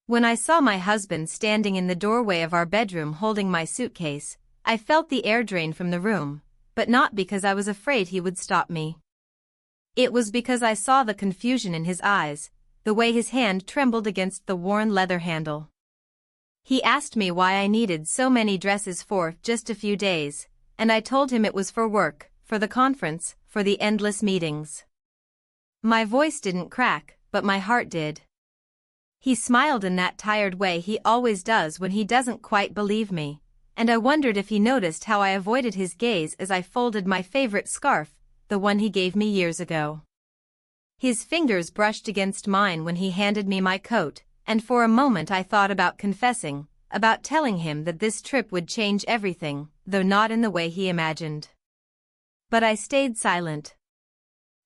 When I saw my husband standing in the doorway of our bedroom holding my suitcase, I felt the air drain from the room, but not because I was afraid he would stop me. It was because I saw the confusion in his eyes, the way his hand trembled against the worn leather handle. He asked me why I needed so many dresses for just a few days, and I told him it was for work, for the conference, for the endless meetings. My voice didn't crack, but my heart did. He smiled in that tired way he always does when he doesn't quite believe me, and I wondered if he noticed how I avoided his gaze as I folded my favorite scarf, the one he gave me years ago. His fingers brushed against mine when he handed me my coat, and for a moment I thought about confessing, about telling him that this trip would change everything, though not in the way he imagined. But I stayed silent.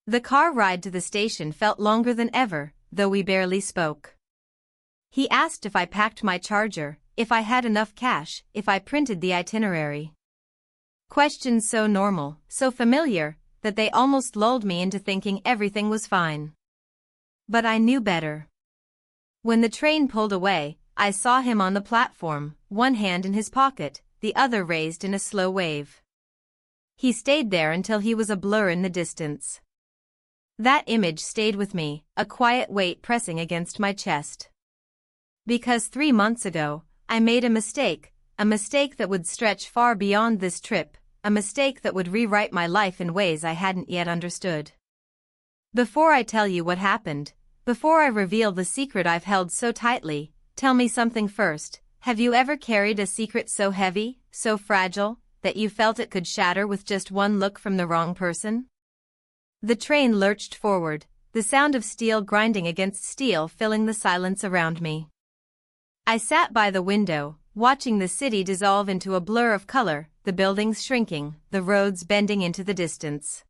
The car ride to the station felt longer than ever, though we barely spoke. He asked if I packed my charger, if I had enough cash, if I printed the itinerary. Questions so normal, so familiar, that they almost lulled me into thinking everything was fine. But I knew better. When the train pulled away, I saw him on the platform, one hand in his pocket, the other raised in a slow wave. He stayed there until he was a blur in the distance. That image stayed with me, a quiet weight pressing against my chest. Because 3 months ago, I made a mistake that would stretch far beyond this trip, a mistake that would rewrite my life in ways I hadn't yet understood. Before I tell you what happened, before I reveal the secret I've held so tightly, tell me something first. Have you ever carried a secret so heavy, so fragile, that you felt it could shatter with just one look from the wrong person? The train lurched forward, the sound of steel grinding against steel filling the silence around me. I sat by the window, watching the city dissolve into a blur of color, the buildings shrinking, the roads bending into the distance.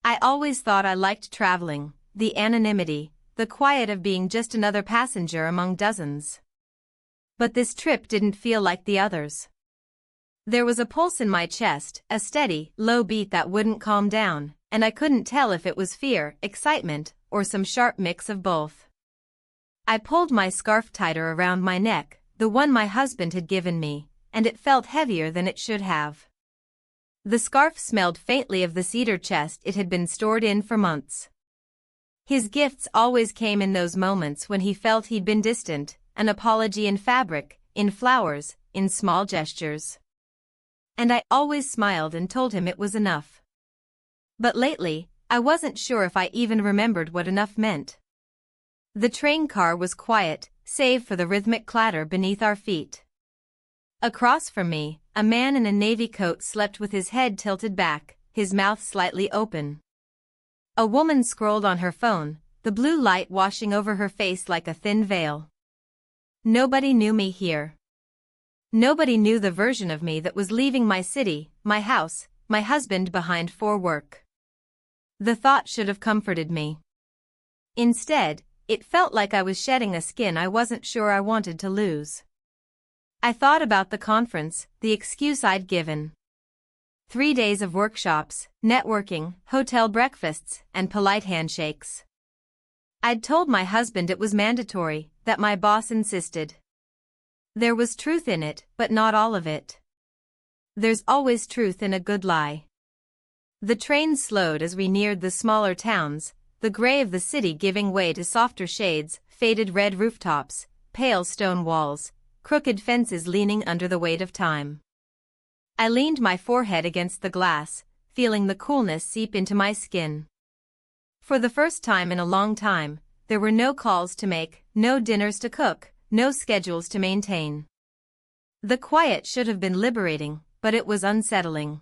I always thought I liked traveling, the anonymity, the quiet of being just another passenger among dozens. But this trip didn't feel like the others. There was a pulse in my chest, a steady, low beat that wouldn't calm down, and I couldn't tell if it was fear, excitement, or some sharp mix of both. I pulled my scarf tighter around my neck, the one my husband had given me, and it felt heavier than it should have. The scarf smelled faintly of the cedar chest it had been stored in for months. His gifts always came in those moments when he felt he'd been distant, an apology in fabric, in flowers, in small gestures. And I always smiled and told him it was enough. But lately, I wasn't sure if I even remembered what enough meant. The train car was quiet, save for the rhythmic clatter beneath our feet. Across from me, a man in a navy coat slept with his head tilted back, his mouth slightly open. A woman scrolled on her phone, the blue light washing over her face like a thin veil. Nobody knew me here. Nobody knew the version of me that was leaving my city, my house, my husband behind for work. The thought should have comforted me. Instead, it felt like I was shedding a skin I wasn't sure I wanted to lose. I thought about the conference, the excuse I'd given. 3 days of workshops, networking, hotel breakfasts, and polite handshakes. I'd told my husband it was mandatory, that my boss insisted. There was truth in it, but not all of it. There's always truth in a good lie. The train slowed as we neared the smaller towns, the gray of the city giving way to softer shades, faded red rooftops, pale stone walls, crooked fences leaning under the weight of time. I leaned my forehead against the glass, feeling the coolness seep into my skin. For the first time in a long time, there were no calls to make, no dinners to cook, no schedules to maintain. The quiet should have been liberating, but it was unsettling.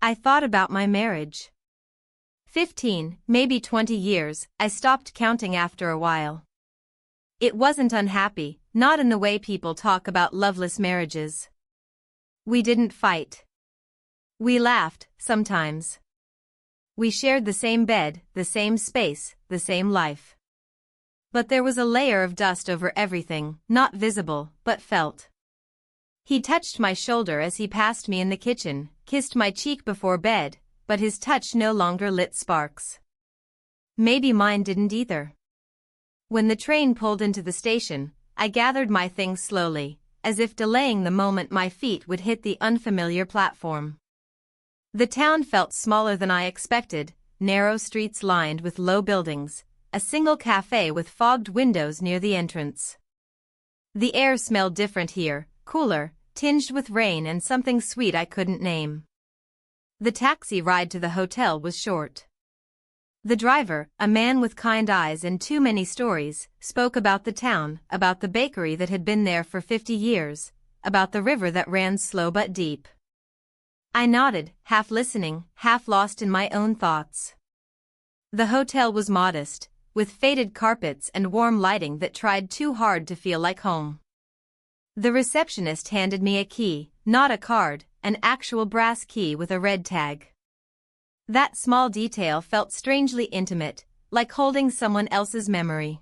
I thought about my marriage. 15, maybe 20 years, I stopped counting after a while. It wasn't unhappy, not in the way people talk about loveless marriages. We didn't fight. We laughed, sometimes. We shared the same bed, the same space, the same life. But there was a layer of dust over everything, not visible, but felt. He touched my shoulder as he passed me in the kitchen, kissed my cheek before bed, but his touch no longer lit sparks. Maybe mine didn't either. When the train pulled into the station, I gathered my things slowly, as if delaying the moment my feet would hit the unfamiliar platform. The town felt smaller than I expected, narrow streets lined with low buildings, a single cafe with fogged windows near the entrance. The air smelled different here, cooler, tinged with rain and something sweet I couldn't name. The taxi ride to the hotel was short. The driver, a man with kind eyes and too many stories, spoke about the town, about the bakery that had been there for 50 years, about the river that ran slow but deep. I nodded, half listening, half lost in my own thoughts. The hotel was modest, with faded carpets and warm lighting that tried too hard to feel like home. The receptionist handed me a key, not a card, an actual brass key with a red tag. That small detail felt strangely intimate, like holding someone else's memory.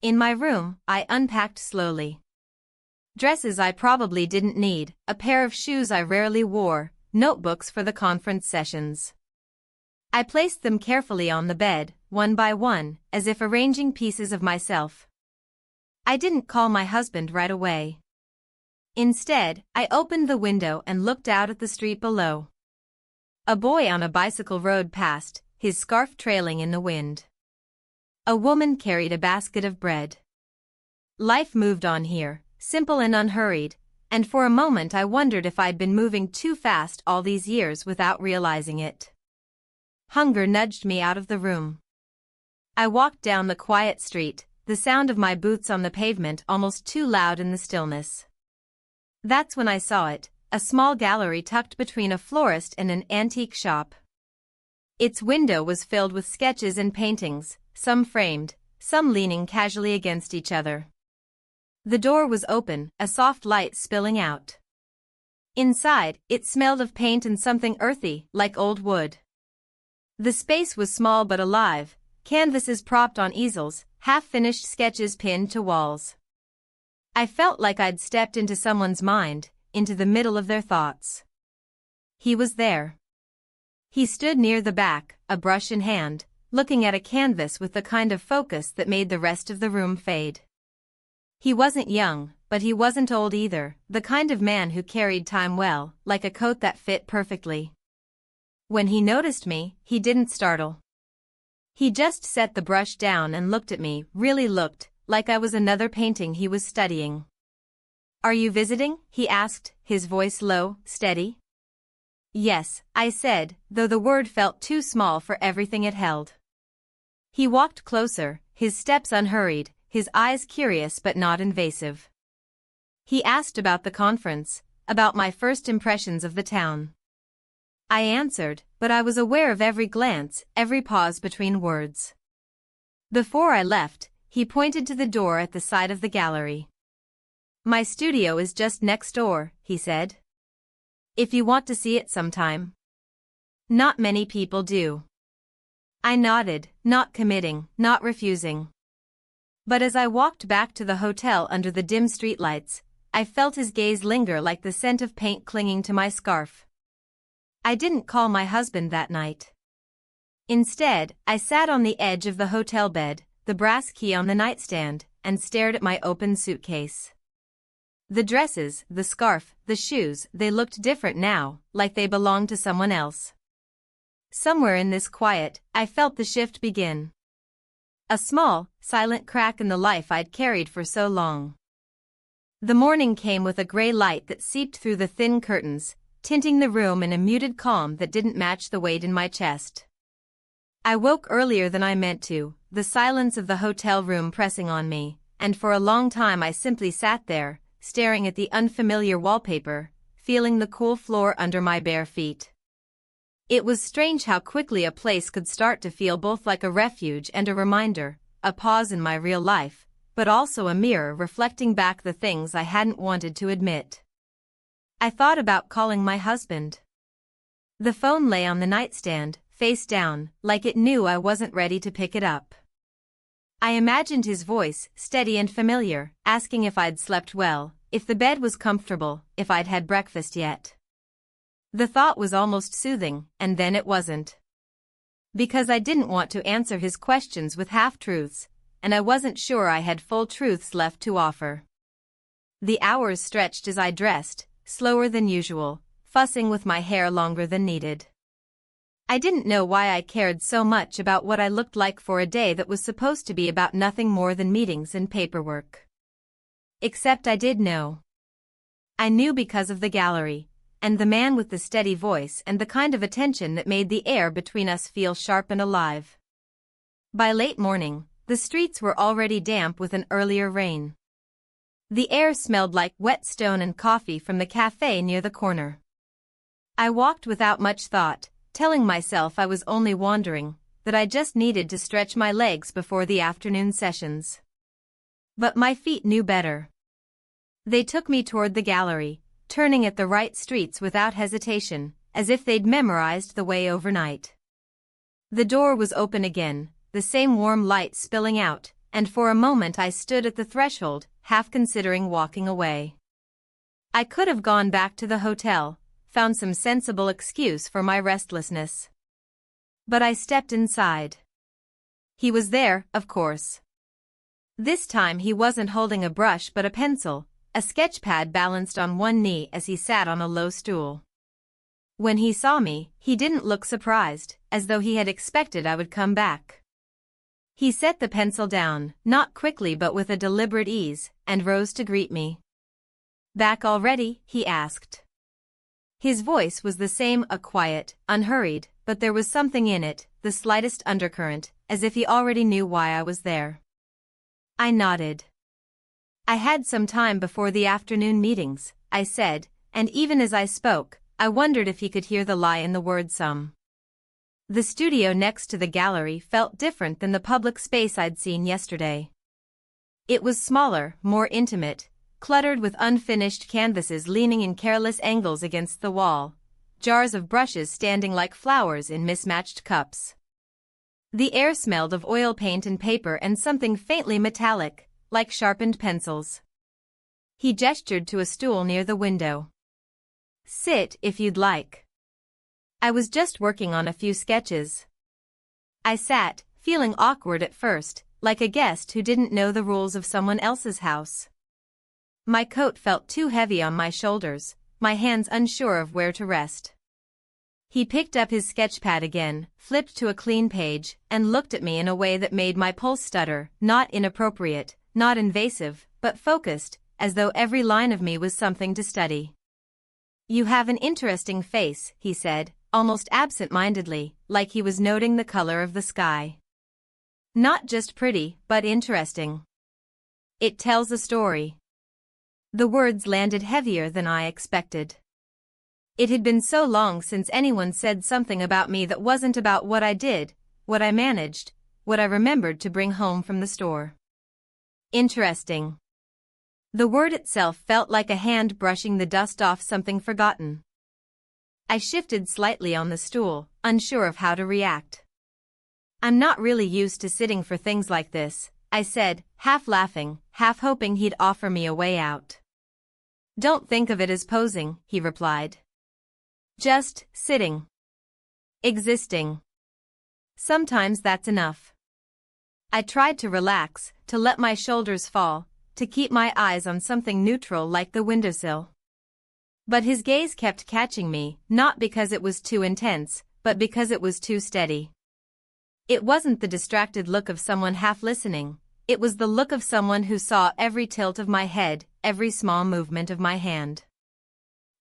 In my room, I unpacked slowly. Dresses I probably didn't need, a pair of shoes I rarely wore, notebooks for the conference sessions. I placed them carefully on the bed, one by one, as if arranging pieces of myself. I didn't call my husband right away. Instead, I opened the window and looked out at the street below. A boy on a bicycle rode past, his scarf trailing in the wind. A woman carried a basket of bread. Life moved on here, simple and unhurried, and for a moment I wondered if I'd been moving too fast all these years without realizing it. Hunger nudged me out of the room. I walked down the quiet street, the sound of my boots on the pavement almost too loud in the stillness. That's when I saw it, a small gallery tucked between a florist and an antique shop. Its window was filled with sketches and paintings, some framed, some leaning casually against each other. The door was open, a soft light spilling out. Inside, it smelled of paint and something earthy, like old wood. The space was small but alive, canvases propped on easels, half-finished sketches pinned to walls. I felt like I'd stepped into someone's mind, into the middle of their thoughts. He was there. He stood near the back, a brush in hand, looking at a canvas with the kind of focus that made the rest of the room fade. He wasn't young, but he wasn't old either, the kind of man who carried time well, like a coat that fit perfectly. When he noticed me, he didn't startle. He just set the brush down and looked at me, really looked, like I was another painting he was studying. "Are you visiting?" he asked, his voice low, steady. "Yes," I said, though the word felt too small for everything it held. He walked closer, his steps unhurried, his eyes curious but not invasive. He asked about the conference, about my first impressions of the town. I answered, but I was aware of every glance, every pause between words. Before I left, he pointed to the door at the side of the gallery. "My studio is just next door," he said. "If you want to see it sometime." Not many people do. I nodded, not committing, not refusing. But as I walked back to the hotel under the dim streetlights, I felt his gaze linger like the scent of paint clinging to my scarf. I didn't call my husband that night. Instead, I sat on the edge of the hotel bed, the brass key on the nightstand, and stared at my open suitcase. The dresses, the scarf, the shoes, they looked different now, like they belonged to someone else. Somewhere in this quiet, I felt the shift begin. A small, silent crack in the life I'd carried for so long. The morning came with a gray light that seeped through the thin curtains, tinting the room in a muted calm that didn't match the weight in my chest. I woke earlier than I meant to, the silence of the hotel room pressing on me, and for a long time I simply sat there, staring at the unfamiliar wallpaper, feeling the cool floor under my bare feet. It was strange how quickly a place could start to feel both like a refuge and a reminder, a pause in my real life, but also a mirror reflecting back the things I hadn't wanted to admit. I thought about calling my husband. The phone lay on the nightstand, face down, like it knew I wasn't ready to pick it up. I imagined his voice, steady and familiar, asking if I'd slept well, if the bed was comfortable, if I'd had breakfast yet. The thought was almost soothing, and then it wasn't. Because I didn't want to answer his questions with half-truths, and I wasn't sure I had full truths left to offer. The hours stretched as I dressed, slower than usual, fussing with my hair longer than needed. I didn't know why I cared so much about what I looked like for a day that was supposed to be about nothing more than meetings and paperwork. Except I did know. I knew because of the gallery, and the man with the steady voice and the kind of attention that made the air between us feel sharp and alive. By late morning, the streets were already damp with an earlier rain. The air smelled like wet stone and coffee from the cafe near the corner. I walked without much thought, telling myself I was only wandering, that I just needed to stretch my legs before the afternoon sessions. But my feet knew better. They took me toward the gallery, turning at the right streets without hesitation, as if they'd memorized the way overnight. The door was open again, the same warm light spilling out, and for a moment I stood at the threshold, half considering walking away. I could have gone back to the hotel, found some sensible excuse for my restlessness. But I stepped inside. He was there, of course. This time he wasn't holding a brush but a pencil, a sketch pad balanced on one knee as he sat on a low stool. When he saw me, he didn't look surprised, as though he had expected I would come back. He set the pencil down, not quickly but with a deliberate ease, and rose to greet me. "Back already?" he asked. His voice was the same, quiet, unhurried, but there was something in it, the slightest undercurrent, as if he already knew why I was there. I nodded. "I had some time before the afternoon meetings," I said, and even as I spoke, I wondered if he could hear the lie in the word some. The studio next to the gallery felt different than the public space I'd seen yesterday. It was smaller, more intimate, cluttered with unfinished canvases leaning in careless angles against the wall, jars of brushes standing like flowers in mismatched cups. The air smelled of oil paint and paper and something faintly metallic, like sharpened pencils. He gestured to a stool near the window. "Sit if you'd like." I was just working on a few sketches. I sat, feeling awkward at first, like a guest who didn't know the rules of someone else's house. My coat felt too heavy on my shoulders, my hands unsure of where to rest. He picked up his sketch pad again, flipped to a clean page, and looked at me in a way that made my pulse stutter, not inappropriate, not invasive, but focused, as though every line of me was something to study. "You have an interesting face," he said, almost absent-mindedly, like he was noting the color of the sky. "Not just pretty, but interesting. It tells a story." The words landed heavier than I expected. It had been so long since anyone said something about me that wasn't about what I did, what I managed, what I remembered to bring home from the store. Interesting. The word itself felt like a hand brushing the dust off something forgotten. I shifted slightly on the stool, unsure of how to react. "I'm not really used to sitting for things like this," I said, half laughing, half hoping he'd offer me a way out. "Don't think of it as posing," he replied. "Just sitting. Existing. Sometimes that's enough." I tried to relax, to let my shoulders fall, to keep my eyes on something neutral like the windowsill. But his gaze kept catching me, not because it was too intense, but because it was too steady. It wasn't the distracted look of someone half listening, it was the look of someone who saw every tilt of my head, every small movement of my hand.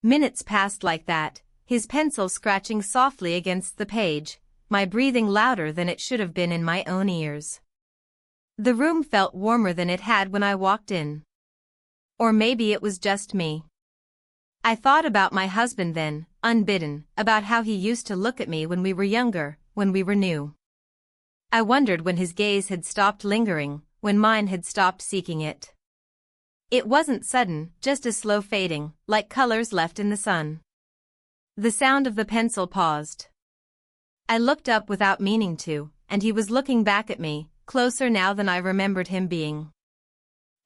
Minutes passed like that, his pencil scratching softly against the page, my breathing louder than it should have been in my own ears. The room felt warmer than it had when I walked in. Or maybe it was just me. I thought about my husband then, unbidden, about how he used to look at me when we were younger, when we were new. I wondered when his gaze had stopped lingering, when mine had stopped seeking it. It wasn't sudden, just a slow fading, like colors left in the sun. The sound of the pencil paused. I looked up without meaning to, and he was looking back at me, closer now than I remembered him being.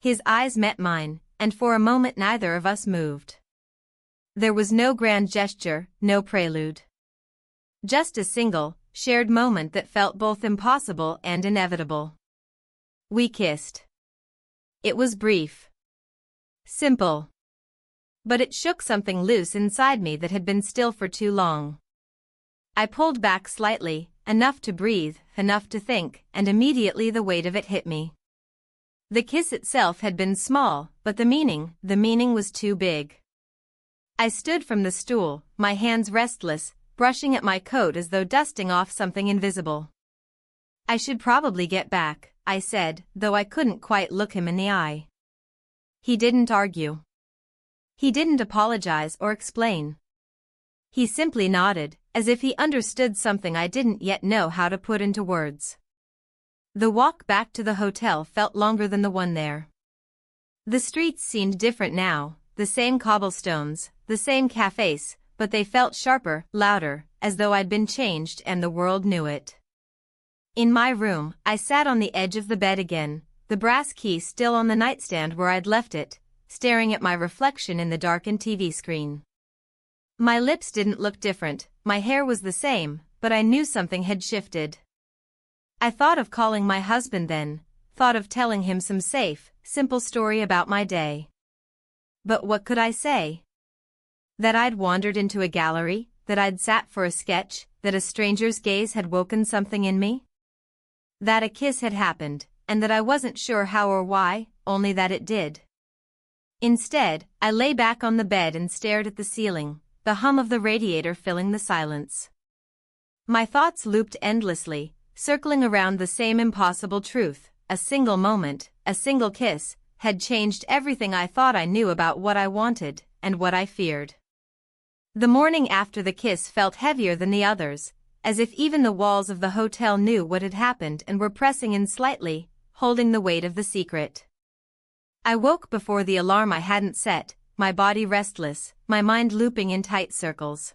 His eyes met mine, and for a moment neither of us moved. There was no grand gesture, no prelude. Just a single, shared moment that felt both impossible and inevitable. We kissed. It was brief. Simple. But it shook something loose inside me that had been still for too long. I pulled back slightly, enough to breathe, enough to think, and immediately the weight of it hit me. The kiss itself had been small, but the meaning was too big. I stood from the stool, my hands restless, brushing at my coat as though dusting off something invisible. I should probably get back, I said, though I couldn't quite look him in the eye. He didn't argue. He didn't apologize or explain. He simply nodded, as if he understood something I didn't yet know how to put into words. The walk back to the hotel felt longer than the one there. The streets seemed different now, the same cobblestones, the same cafes, but they felt sharper, louder, as though I'd been changed and the world knew it. In my room, I sat on the edge of the bed again, the brass key still on the nightstand where I'd left it, staring at my reflection in the darkened TV screen. My lips didn't look different, my hair was the same, but I knew something had shifted. I thought of calling my husband then, thought of telling him some safe, simple story about my day. But what could I say? That I'd wandered into a gallery, that I'd sat for a sketch, that a stranger's gaze had woken something in me? That a kiss had happened, and that I wasn't sure how or why, only that it did. Instead, I lay back on the bed and stared at the ceiling, the hum of the radiator filling the silence. My thoughts looped endlessly, circling around the same impossible truth. A single moment, a single kiss, had changed everything I thought I knew about what I wanted, and what I feared. The morning after the kiss felt heavier than the others, as if even the walls of the hotel knew what had happened and were pressing in slightly, holding the weight of the secret. I woke before the alarm I hadn't set, my body restless, my mind looping in tight circles.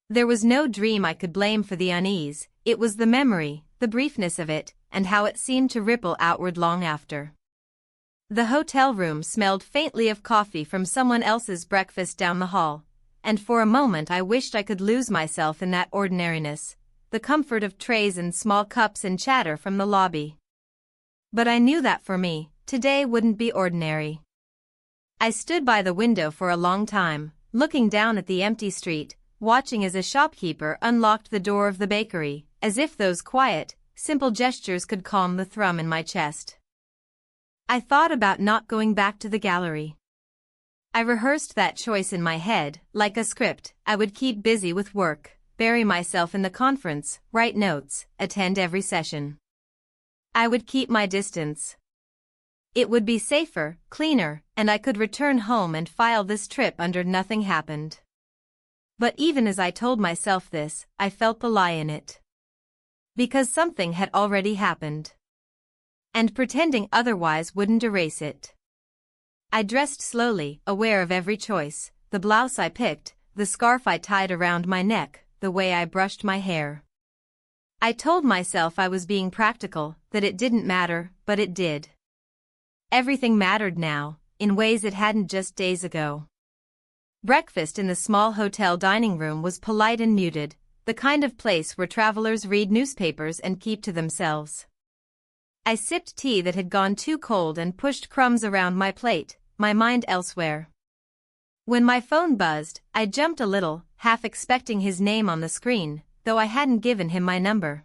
There was no dream I could blame for the unease, it was the memory, the briefness of it, and how it seemed to ripple outward long after. The hotel room smelled faintly of coffee from someone else's breakfast down the hall, and for a moment I wished I could lose myself in that ordinariness, the comfort of trays and small cups and chatter from the lobby. But I knew that for me, today wouldn't be ordinary. I stood by the window for a long time, looking down at the empty street, watching as a shopkeeper unlocked the door of the bakery, as if those quiet, simple gestures could calm the thrum in my chest. I thought about not going back to the gallery. I rehearsed that choice in my head, like a script. I would keep busy with work, bury myself in the conference, write notes, attend every session. I would keep my distance. It would be safer, cleaner, and I could return home and file this trip under nothing happened. But even as I told myself this, I felt the lie in it. Because something had already happened. And pretending otherwise wouldn't erase it. I dressed slowly, aware of every choice, the blouse I picked, the scarf I tied around my neck, the way I brushed my hair. I told myself I was being practical, that it didn't matter, but it did. Everything mattered now, in ways it hadn't just days ago. Breakfast in the small hotel dining room was polite and muted, the kind of place where travelers read newspapers and keep to themselves. I sipped tea that had gone too cold and pushed crumbs around my plate, my mind elsewhere. When my phone buzzed, I jumped a little, half expecting his name on the screen, though I hadn't given him my number.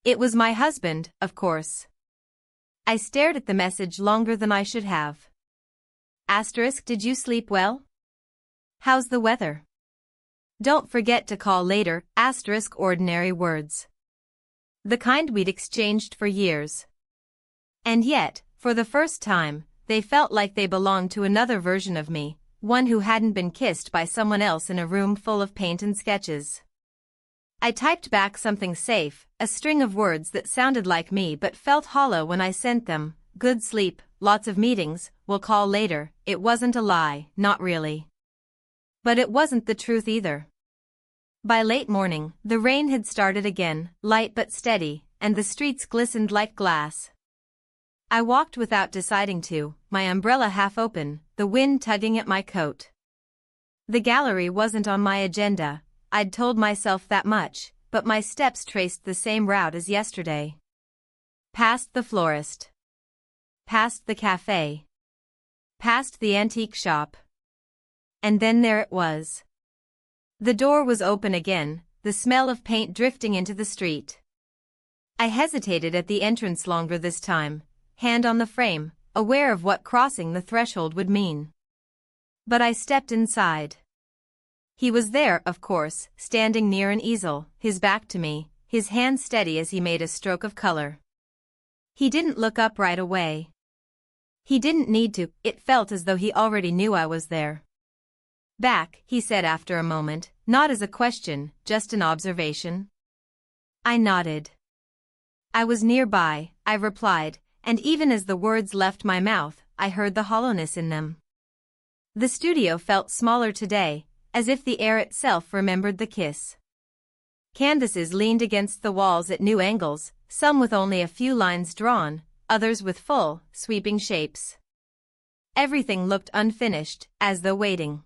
It was my husband, of course. I stared at the message longer than I should have. Asterisk, did you sleep well? How's the weather? Don't forget to call later, asterisk, ordinary words. The kind we'd exchanged for years. And yet, for the first time, they felt like they belonged to another version of me, one who hadn't been kissed by someone else in a room full of paint and sketches. I typed back something safe, a string of words that sounded like me but felt hollow when I sent them. Good sleep, lots of meetings, we'll call later. It wasn't a lie, not really. But it wasn't the truth either. By late morning, the rain had started again, light but steady, and the streets glistened like glass. I walked without deciding to, my umbrella half open, the wind tugging at my coat. The gallery wasn't on my agenda, I'd told myself that much, but my steps traced the same route as yesterday. Past the florist. Past the cafe. Past the antique shop. And then there it was. The door was open again, the smell of paint drifting into the street. I hesitated at the entrance longer this time, hand on the frame, aware of what crossing the threshold would mean. But I stepped inside. He was there, of course, standing near an easel, his back to me, his hand steady as he made a stroke of color. He didn't look up right away. He didn't need to, it felt as though he already knew I was there. Back, he said after a moment, not as a question, just an observation. I nodded. I was nearby, I replied, and even as the words left my mouth, I heard the hollowness in them. The studio felt smaller today, as if the air itself remembered the kiss. Canvases leaned against the walls at new angles, some with only a few lines drawn, others with full, sweeping shapes. Everything looked unfinished, as though waiting.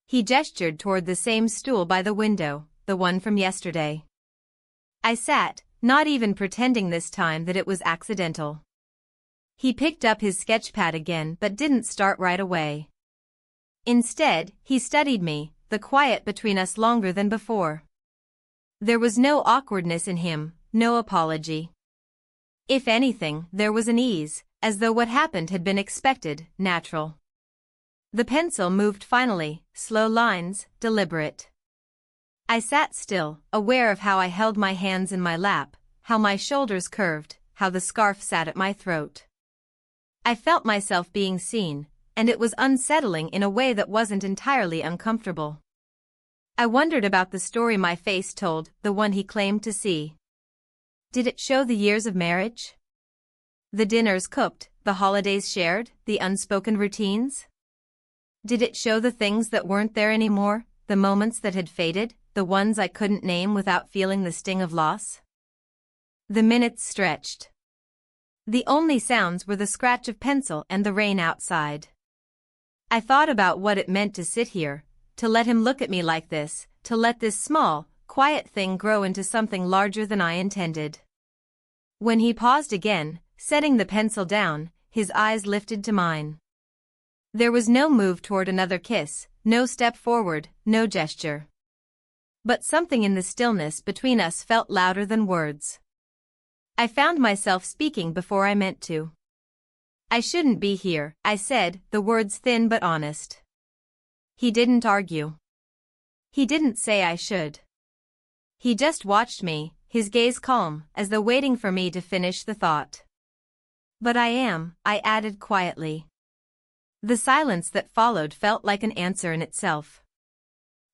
He gestured toward the same stool by the window, the one from yesterday. I sat, not even pretending this time that it was accidental. He picked up his sketchpad again but didn't start right away. Instead, he studied me, the quiet between us longer than before. There was no awkwardness in him, no apology. If anything, there was an ease, as though what happened had been expected, natural. The pencil moved finally, slow lines, deliberate. I sat still, aware of how I held my hands in my lap, how my shoulders curved, how the scarf sat at my throat. I felt myself being seen, and it was unsettling in a way that wasn't entirely uncomfortable. I wondered about the story my face told, the one he claimed to see. Did it show the years of marriage? The dinners cooked, the holidays shared, the unspoken routines? Did it show the things that weren't there anymore, the moments that had faded, the ones I couldn't name without feeling the sting of loss? The minutes stretched. The only sounds were the scratch of pencil and the rain outside. I thought about what it meant to sit here, to let him look at me like this, to let this small, quiet thing grow into something larger than I intended. When he paused again, setting the pencil down, his eyes lifted to mine. There was no move toward another kiss, no step forward, no gesture. But something in the stillness between us felt louder than words. I found myself speaking before I meant to. I shouldn't be here, I said, the words thin but honest. He didn't argue. He didn't say I should. He just watched me, his gaze calm, as though waiting for me to finish the thought. But I am, I added quietly. The silence that followed felt like an answer in itself.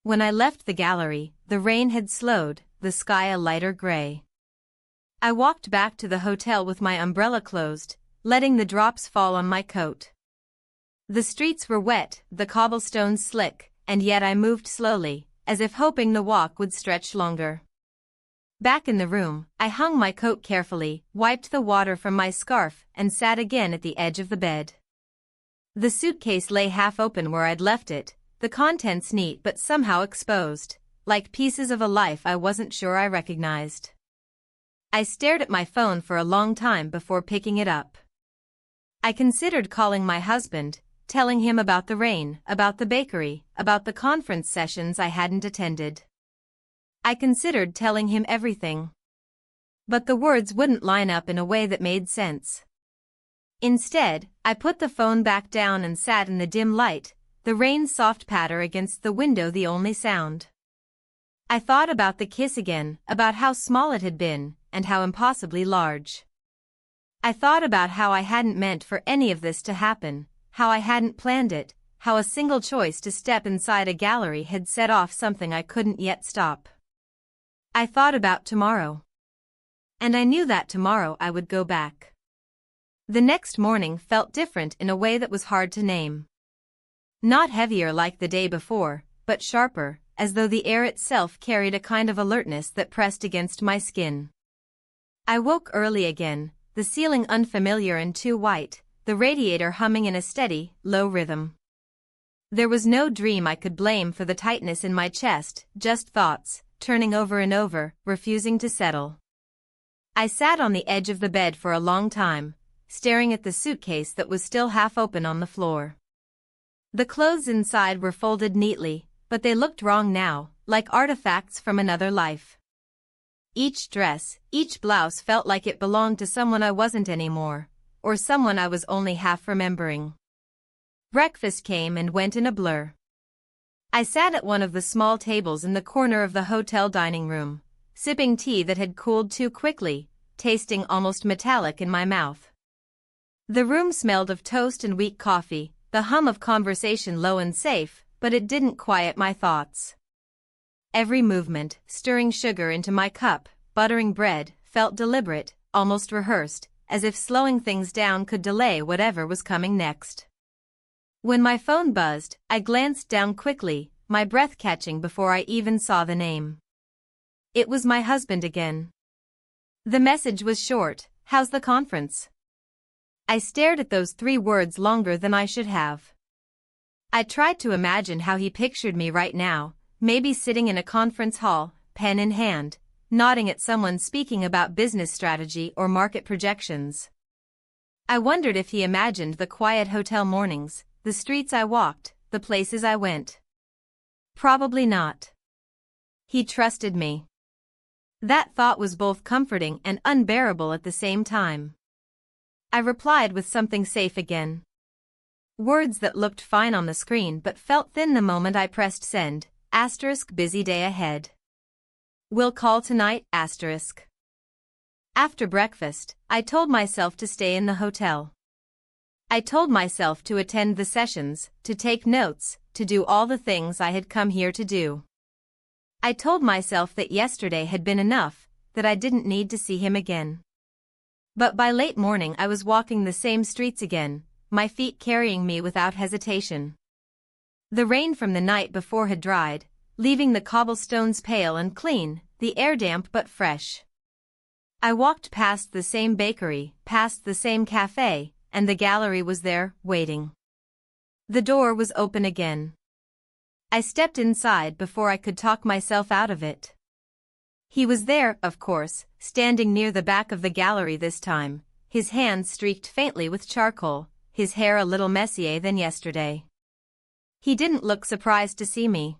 When I left the gallery, the rain had slowed, the sky a lighter gray. I walked back to the hotel with my umbrella closed, letting the drops fall on my coat. The streets were wet, the cobblestones slick, and yet I moved slowly, as if hoping the walk would stretch longer. Back in the room, I hung my coat carefully, wiped the water from my scarf, and sat again at the edge of the bed. The suitcase lay half open where I'd left it, the contents neat but somehow exposed, like pieces of a life I wasn't sure I recognized. I stared at my phone for a long time before picking it up. I considered calling my husband, telling him about the rain, about the bakery, about the conference sessions I hadn't attended. I considered telling him everything. But the words wouldn't line up in a way that made sense. Instead, I put the phone back down and sat in the dim light, the rain's soft patter against the window the only sound. I thought about the kiss again, about how small it had been, and how impossibly large. I thought about how I hadn't meant for any of this to happen, how I hadn't planned it, how a single choice to step inside a gallery had set off something I couldn't yet stop. I thought about tomorrow. And I knew that tomorrow I would go back. The next morning felt different in a way that was hard to name. Not heavier like the day before, but sharper, as though the air itself carried a kind of alertness that pressed against my skin. I woke early again, the ceiling unfamiliar and too white, the radiator humming in a steady, low rhythm. There was no dream I could blame for the tightness in my chest, just thoughts, turning over and over, refusing to settle. I sat on the edge of the bed for a long time, staring at the suitcase that was still half open on the floor. The clothes inside were folded neatly, but they looked wrong now, like artifacts from another life. Each dress, each blouse felt like it belonged to someone I wasn't anymore, or someone I was only half remembering. Breakfast came and went in a blur. I sat at one of the small tables in the corner of the hotel dining room, sipping tea that had cooled too quickly, tasting almost metallic in my mouth. The room smelled of toast and weak coffee, the hum of conversation low and safe, but it didn't quiet my thoughts. Every movement, stirring sugar into my cup, buttering bread, felt deliberate, almost rehearsed, as if slowing things down could delay whatever was coming next. When my phone buzzed, I glanced down quickly, my breath catching before I even saw the name. It was my husband again. The message was short, "How's the conference?" I stared at those 3 words longer than I should have. I tried to imagine how he pictured me right now, maybe sitting in a conference hall, pen in hand, nodding at someone speaking about business strategy or market projections. I wondered if he imagined the quiet hotel mornings, the streets I walked, the places I went. Probably not. He trusted me. That thought was both comforting and unbearable at the same time. I replied with something safe again. Words that looked fine on the screen but felt thin the moment I pressed send, * busy day ahead. Will call tonight, *. After breakfast, I told myself to stay in the hotel. I told myself to attend the sessions, to take notes, to do all the things I had come here to do. I told myself that yesterday had been enough, that I didn't need to see him again. But by late morning I was walking the same streets again, my feet carrying me without hesitation. The rain from the night before had dried, leaving the cobblestones pale and clean, the air damp but fresh. I walked past the same bakery, past the same cafe, and the gallery was there, waiting. The door was open again. I stepped inside before I could talk myself out of it. He was there, of course, standing near the back of the gallery this time, his hands streaked faintly with charcoal, his hair a little messier than yesterday. He didn't look surprised to see me.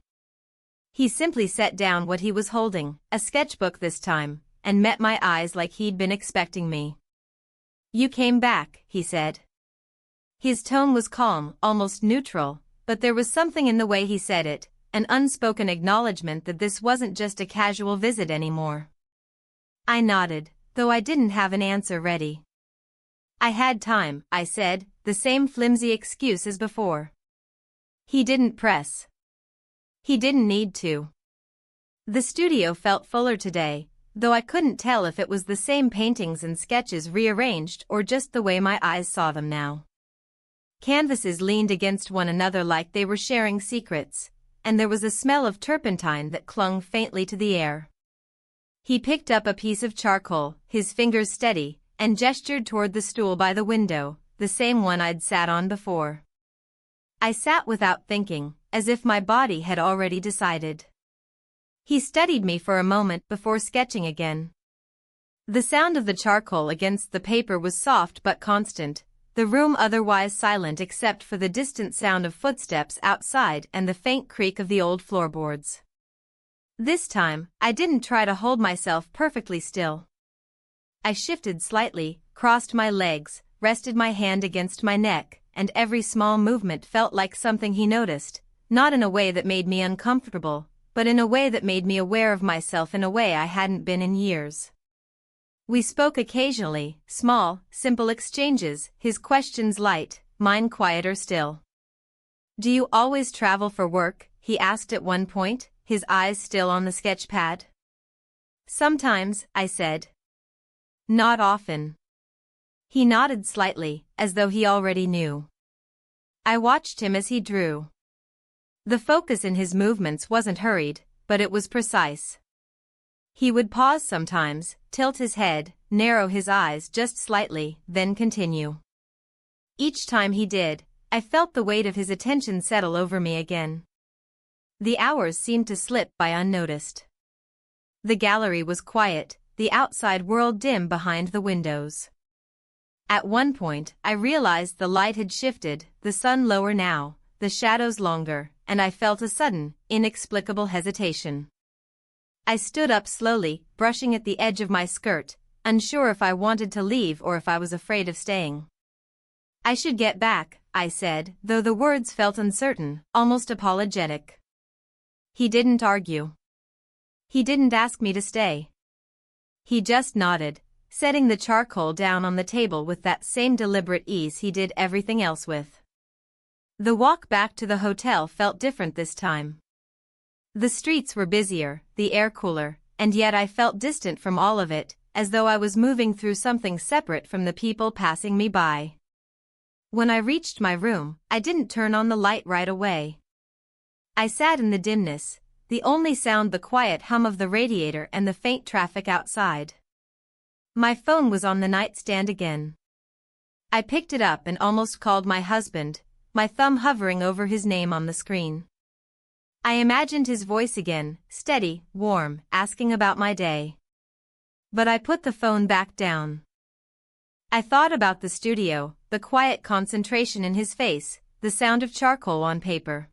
He simply set down what he was holding, a sketchbook this time, and met my eyes like he'd been expecting me. "You came back," he said. His tone was calm, almost neutral, but there was something in the way he said it, an unspoken acknowledgement that this wasn't just a casual visit anymore. I nodded, though I didn't have an answer ready. "I had time," I said, the same flimsy excuse as before. He didn't press. He didn't need to. The studio felt fuller today, though I couldn't tell if it was the same paintings and sketches rearranged or just the way my eyes saw them now. Canvases leaned against one another like they were sharing secrets, and there was a smell of turpentine that clung faintly to the air. He picked up a piece of charcoal, his fingers steady, and gestured toward the stool by the window, the same one I'd sat on before. I sat without thinking, as if my body had already decided. He studied me for a moment before sketching again. The sound of the charcoal against the paper was soft but constant, the room otherwise silent except for the distant sound of footsteps outside and the faint creak of the old floorboards. This time, I didn't try to hold myself perfectly still. I shifted slightly, crossed my legs, rested my hand against my neck, and every small movement felt like something he noticed, not in a way that made me uncomfortable, but in a way that made me aware of myself in a way I hadn't been in years. We spoke occasionally, small, simple exchanges, his questions light, mine quieter still. "Do you always travel for work?" he asked at one point, his eyes still on the sketch pad. "Sometimes," I said. "Not often." He nodded slightly, as though he already knew. I watched him as he drew. The focus in his movements wasn't hurried, but it was precise. He would pause sometimes, tilt his head, narrow his eyes just slightly, then continue. Each time he did, I felt the weight of his attention settle over me again. The hours seemed to slip by unnoticed. The gallery was quiet, the outside world dim behind the windows. At one point, I realized the light had shifted, the sun lower now, the shadows longer, and I felt a sudden, inexplicable hesitation. I stood up slowly, brushing at the edge of my skirt, unsure if I wanted to leave or if I was afraid of staying. "I should get back," I said, though the words felt uncertain, almost apologetic. He didn't argue. He didn't ask me to stay. He just nodded, setting the charcoal down on the table with that same deliberate ease he did everything else with. The walk back to the hotel felt different this time. The streets were busier, the air cooler, and yet I felt distant from all of it, as though I was moving through something separate from the people passing me by. When I reached my room, I didn't turn on the light right away. I sat in the dimness, the only sound the quiet hum of the radiator and the faint traffic outside. My phone was on the nightstand again. I picked it up and almost called my husband, my thumb hovering over his name on the screen. I imagined his voice again, steady, warm, asking about my day. But I put the phone back down. I thought about the studio, the quiet concentration in his face, the sound of charcoal on paper.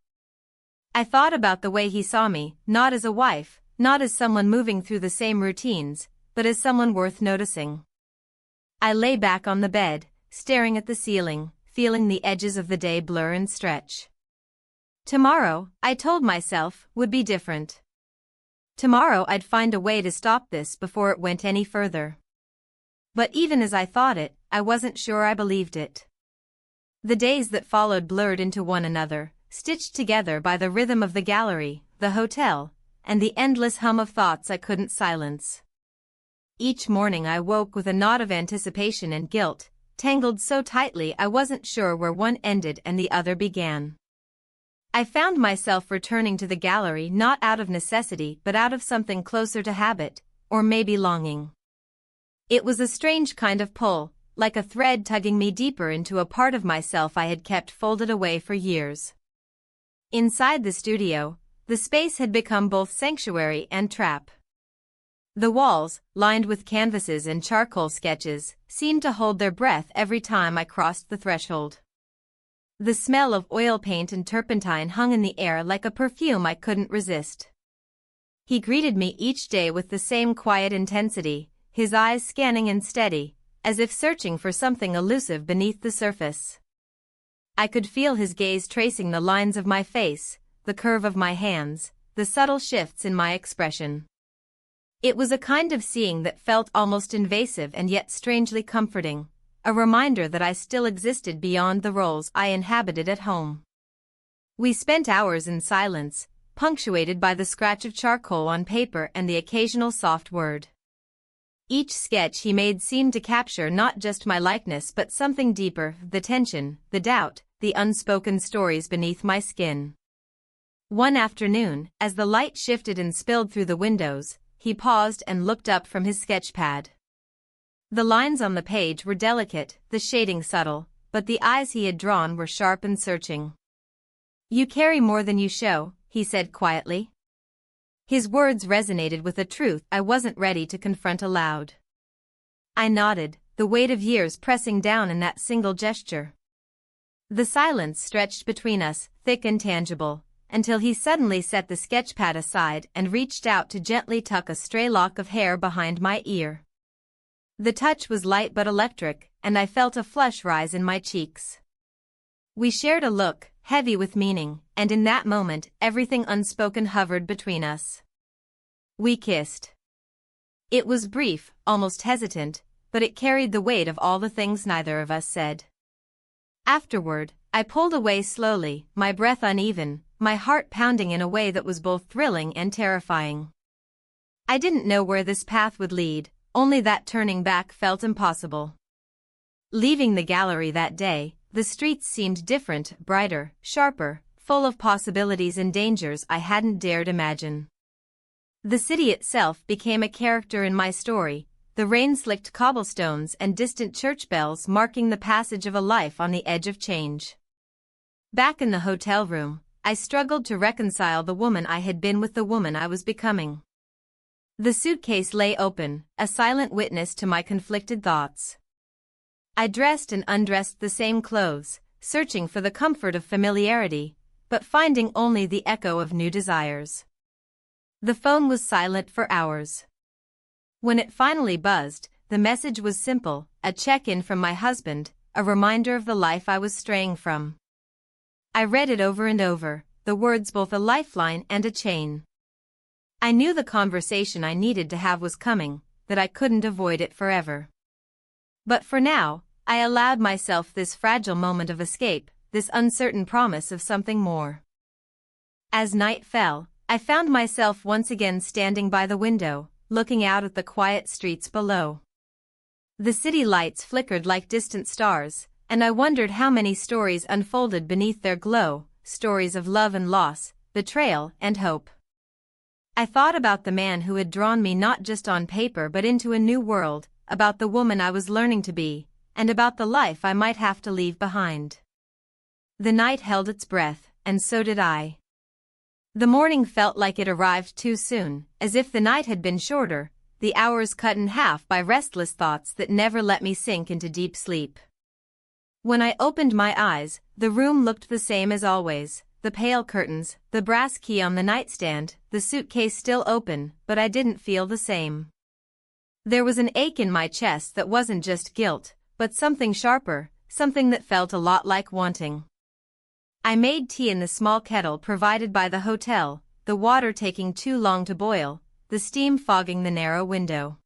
I thought about the way he saw me, not as a wife, not as someone moving through the same routines, but as someone worth noticing. I lay back on the bed, staring at the ceiling, feeling the edges of the day blur and stretch. Tomorrow, I told myself, would be different. Tomorrow I'd find a way to stop this before it went any further. But even as I thought it, I wasn't sure I believed it. The days that followed blurred into one another, stitched together by the rhythm of the gallery, the hotel, and the endless hum of thoughts I couldn't silence. Each morning I woke with a knot of anticipation and guilt, tangled so tightly I wasn't sure where one ended and the other began. I found myself returning to the gallery not out of necessity but out of something closer to habit, or maybe longing. It was a strange kind of pull, like a thread tugging me deeper into a part of myself I had kept folded away for years. Inside the studio, the space had become both sanctuary and trap. The walls, lined with canvases and charcoal sketches, seemed to hold their breath every time I crossed the threshold. The smell of oil paint and turpentine hung in the air like a perfume I couldn't resist. He greeted me each day with the same quiet intensity, his eyes scanning and steady, as if searching for something elusive beneath the surface. I could feel his gaze tracing the lines of my face, the curve of my hands, the subtle shifts in my expression. It was a kind of seeing that felt almost invasive and yet strangely comforting, a reminder that I still existed beyond the roles I inhabited at home. We spent hours in silence, punctuated by the scratch of charcoal on paper and the occasional soft word. Each sketch he made seemed to capture not just my likeness but something deeper, the tension, the doubt, the unspoken stories beneath my skin. One afternoon, as the light shifted and spilled through the windows, he paused and looked up from his sketchpad. The lines on the page were delicate, the shading subtle, but the eyes he had drawn were sharp and searching. "You carry more than you show," he said quietly. His words resonated with a truth I wasn't ready to confront aloud. I nodded, the weight of years pressing down in that single gesture. The silence stretched between us, thick and tangible, until he suddenly set the sketchpad aside and reached out to gently tuck a stray lock of hair behind my ear. The touch was light but electric, and I felt a flush rise in my cheeks. We shared a look, heavy with meaning, and in that moment, everything unspoken hovered between us. We kissed. It was brief, almost hesitant, but it carried the weight of all the things neither of us said. Afterward, I pulled away slowly, my breath uneven, my heart pounding in a way that was both thrilling and terrifying. I didn't know where this path would lead, only that turning back felt impossible. Leaving the gallery that day, the streets seemed different, brighter, sharper, full of possibilities and dangers I hadn't dared imagine. The city itself became a character in my story, the rain-slicked cobblestones and distant church bells marking the passage of a life on the edge of change. Back in the hotel room, I struggled to reconcile the woman I had been with the woman I was becoming. The suitcase lay open, a silent witness to my conflicted thoughts. I dressed and undressed the same clothes, searching for the comfort of familiarity, but finding only the echo of new desires. The phone was silent for hours. When it finally buzzed, the message was simple, a check-in from my husband, a reminder of the life I was straying from. I read it over and over, the words both a lifeline and a chain. I knew the conversation I needed to have was coming, that I couldn't avoid it forever. But for now, I allowed myself this fragile moment of escape, this uncertain promise of something more. As night fell, I found myself once again standing by the window, looking out at the quiet streets below. The city lights flickered like distant stars, and I wondered how many stories unfolded beneath their glow, stories of love and loss, betrayal and hope. I thought about the man who had drawn me not just on paper but into a new world, about the woman I was learning to be, and about the life I might have to leave behind. The night held its breath, and so did I. The morning felt like it arrived too soon, as if the night had been shorter, the hours cut in half by restless thoughts that never let me sink into deep sleep. When I opened my eyes, the room looked the same as always, the pale curtains, the brass key on the nightstand, the suitcase still open, but I didn't feel the same. There was an ache in my chest that wasn't just guilt, but something sharper, something that felt a lot like wanting. I made tea in the small kettle provided by the hotel, the water taking too long to boil, the steam fogging the narrow window.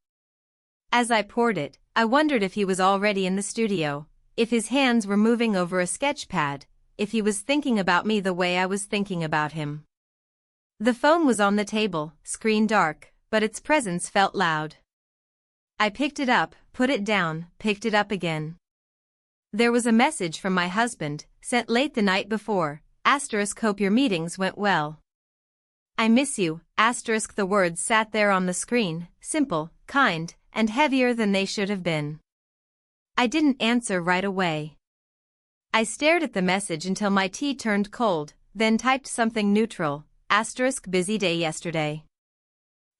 As I poured it, I wondered if he was already in the studio, if his hands were moving over a sketch pad, if he was thinking about me the way I was thinking about him. The phone was on the table, screen dark, but its presence felt loud. I picked it up, put it down, picked it up again. There was a message from my husband, sent late the night before, hope your meetings went well. I miss you, the words sat there on the screen, simple, kind, and heavier than they should have been. I didn't answer right away. I stared at the message until my tea turned cold, then typed something neutral, busy day yesterday.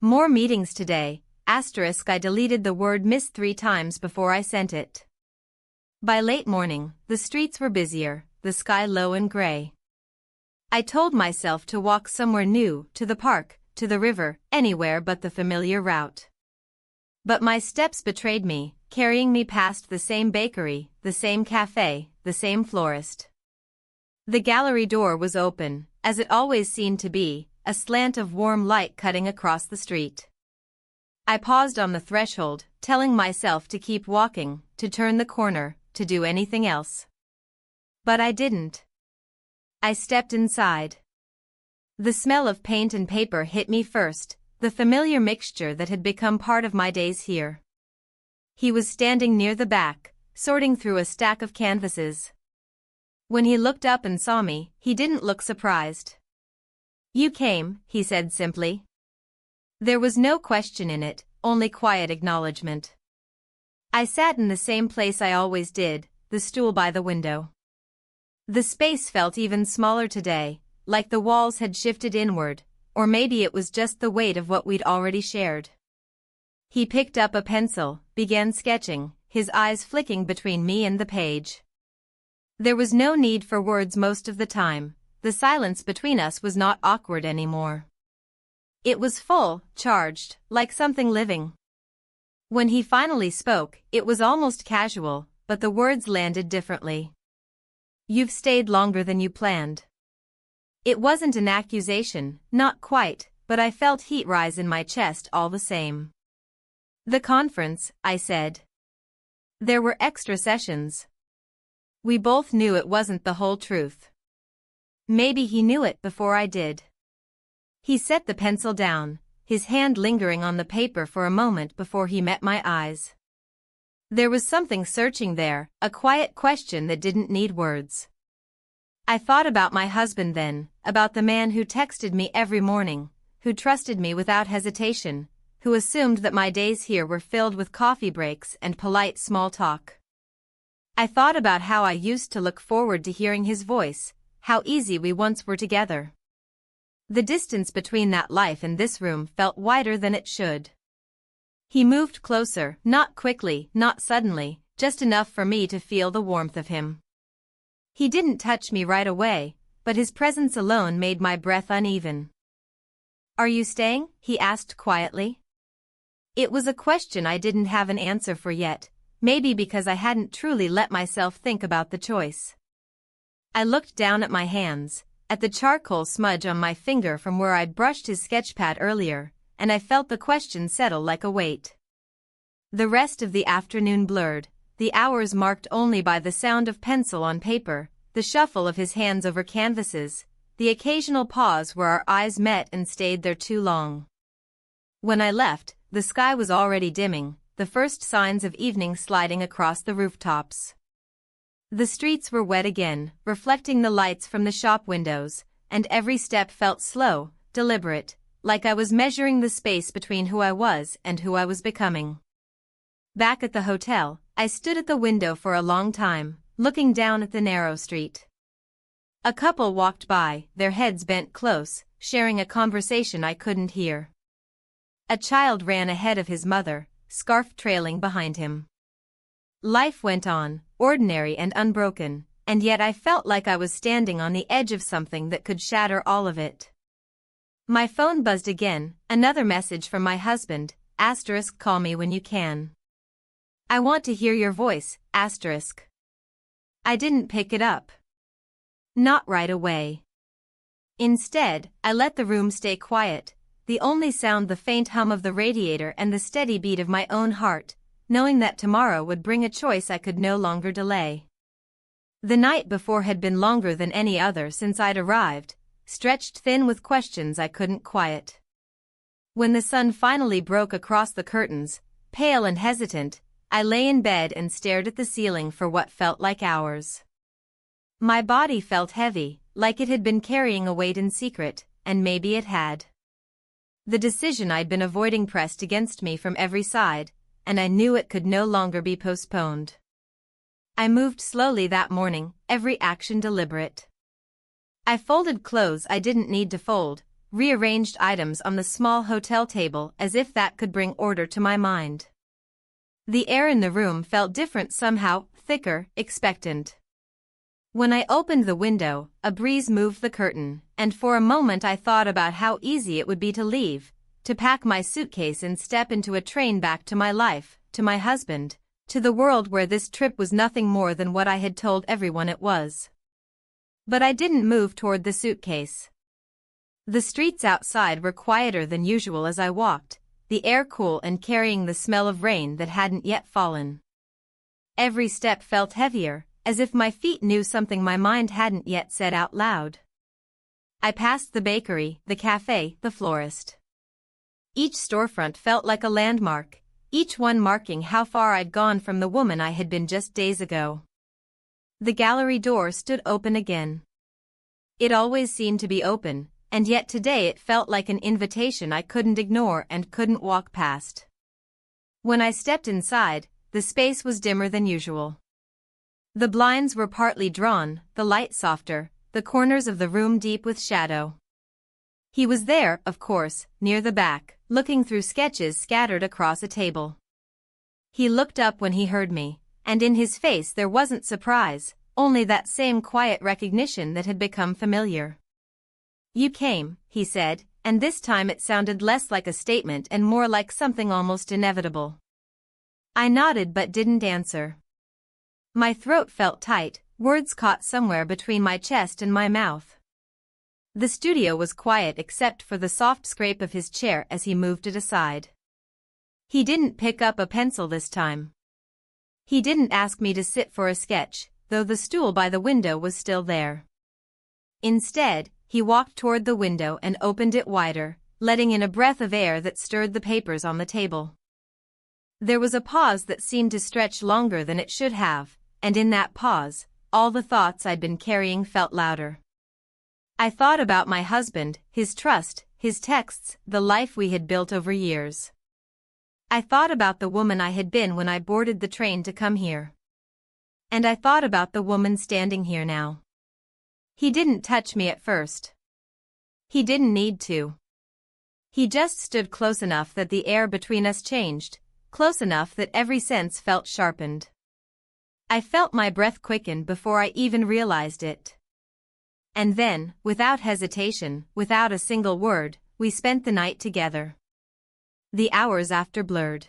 More meetings today, I deleted the word miss 3 times before I sent it. By late morning, the streets were busier, the sky low and gray. I told myself to walk somewhere new, to the park, to the river, anywhere but the familiar route. But my steps betrayed me, carrying me past the same bakery, the same cafe, the same florist. The gallery door was open, as it always seemed to be, a slant of warm light cutting across the street. I paused on the threshold, telling myself to keep walking, to turn the corner, to do anything else. But I didn't. I stepped inside. The smell of paint and paper hit me first, the familiar mixture that had become part of my days here. He was standing near the back, sorting through a stack of canvases. When he looked up and saw me, he didn't look surprised. "You came," he said simply. There was no question in it, only quiet acknowledgement. I sat in the same place I always did, the stool by the window. The space felt even smaller today, like the walls had shifted inward, or maybe it was just the weight of what we'd already shared. He picked up a pencil, began sketching, his eyes flicking between me and the page. There was no need for words most of the time, the silence between us was not awkward anymore. It was full, charged, like something living. When he finally spoke, it was almost casual, but the words landed differently. "You've stayed longer than you planned." It wasn't an accusation, not quite, but I felt heat rise in my chest all the same. "The conference," I said. "There were extra sessions." We both knew it wasn't the whole truth. Maybe he knew it before I did. He set the pencil down, his hand lingering on the paper for a moment before he met my eyes. There was something searching there, a quiet question that didn't need words. I thought about my husband then, about the man who texted me every morning, who trusted me without hesitation, who assumed that my days here were filled with coffee breaks and polite small talk. I thought about how I used to look forward to hearing his voice, how easy we once were together. The distance between that life and this room felt wider than it should. He moved closer, not quickly, not suddenly, just enough for me to feel the warmth of him. He didn't touch me right away, but his presence alone made my breath uneven. "Are you staying?" he asked quietly. It was a question I didn't have an answer for yet, maybe because I hadn't truly let myself think about the choice. I looked down at my hands, at the charcoal smudge on my finger from where I'd brushed his sketchpad earlier, and I felt the question settle like a weight. The rest of the afternoon blurred, the hours marked only by the sound of pencil on paper, the shuffle of his hands over canvases, the occasional pause where our eyes met and stayed there too long. When I left, the sky was already dimming, the first signs of evening sliding across the rooftops. The streets were wet again, reflecting the lights from the shop windows, and every step felt slow, deliberate, like I was measuring the space between who I was and who I was becoming. Back at the hotel, I stood at the window for a long time, looking down at the narrow street. A couple walked by, their heads bent close, sharing a conversation I couldn't hear. A child ran ahead of his mother, scarf trailing behind him. Life went on, ordinary and unbroken, and yet I felt like I was standing on the edge of something that could shatter all of it. My phone buzzed again, another message from my husband, *, call me when you can. I want to hear your voice, *. I didn't pick it up. Not right away. Instead, I let the room stay quiet, the only sound the faint hum of the radiator and the steady beat of my own heart, knowing that tomorrow would bring a choice I could no longer delay. The night before had been longer than any other since I'd arrived, stretched thin with questions I couldn't quiet. When the sun finally broke across the curtains, pale and hesitant, I lay in bed and stared at the ceiling for what felt like hours. My body felt heavy, like it had been carrying a weight in secret, and maybe it had. The decision I'd been avoiding pressed against me from every side, and I knew it could no longer be postponed. I moved slowly that morning, every action deliberate. I folded clothes I didn't need to fold, rearranged items on the small hotel table as if that could bring order to my mind. The air in the room felt different somehow, thicker, expectant. When I opened the window, a breeze moved the curtain, and for a moment I thought about how easy it would be to leave, to pack my suitcase and step into a train back to my life, to my husband, to the world where this trip was nothing more than what I had told everyone it was. But I didn't move toward the suitcase. The streets outside were quieter than usual as I walked, the air cool and carrying the smell of rain that hadn't yet fallen. Every step felt heavier, as if my feet knew something my mind hadn't yet said out loud. I passed the bakery, the cafe, the florist. Each storefront felt like a landmark, each one marking how far I'd gone from the woman I had been just days ago. The gallery door stood open again. It always seemed to be open, and yet today it felt like an invitation I couldn't ignore and couldn't walk past. When I stepped inside, the space was dimmer than usual. The blinds were partly drawn, the light softer, the corners of the room deep with shadow. He was there, of course, near the back, looking through sketches scattered across a table. He looked up when he heard me, and in his face there wasn't surprise, only that same quiet recognition that had become familiar. "You came," he said, and this time it sounded less like a statement and more like something almost inevitable. I nodded but didn't answer. My throat felt tight, words caught somewhere between my chest and my mouth. The studio was quiet except for the soft scrape of his chair as he moved it aside. He didn't pick up a pencil this time. He didn't ask me to sit for a sketch, though the stool by the window was still there. Instead, he walked toward the window and opened it wider, letting in a breath of air that stirred the papers on the table. There was a pause that seemed to stretch longer than it should have, and in that pause, all the thoughts I'd been carrying felt louder. I thought about my husband, his trust, his texts, the life we had built over years. I thought about the woman I had been when I boarded the train to come here. And I thought about the woman standing here now. He didn't touch me at first. He didn't need to. He just stood close enough that the air between us changed, close enough that every sense felt sharpened. I felt my breath quicken before I even realized it. And then, without hesitation, without a single word, we spent the night together. The hours after blurred.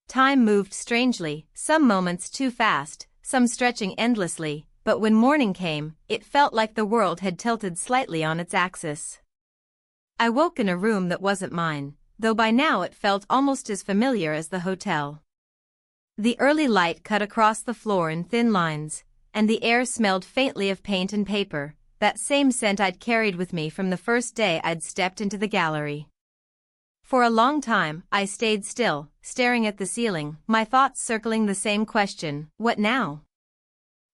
Time moved strangely, some moments too fast, some stretching endlessly, but when morning came, it felt like the world had tilted slightly on its axis. I woke in a room that wasn't mine, though by now it felt almost as familiar as the hotel. The early light cut across the floor in thin lines, and the air smelled faintly of paint and paper, that same scent I'd carried with me from the first day I'd stepped into the gallery. For a long time, I stayed still, staring at the ceiling, my thoughts circling the same question, what now?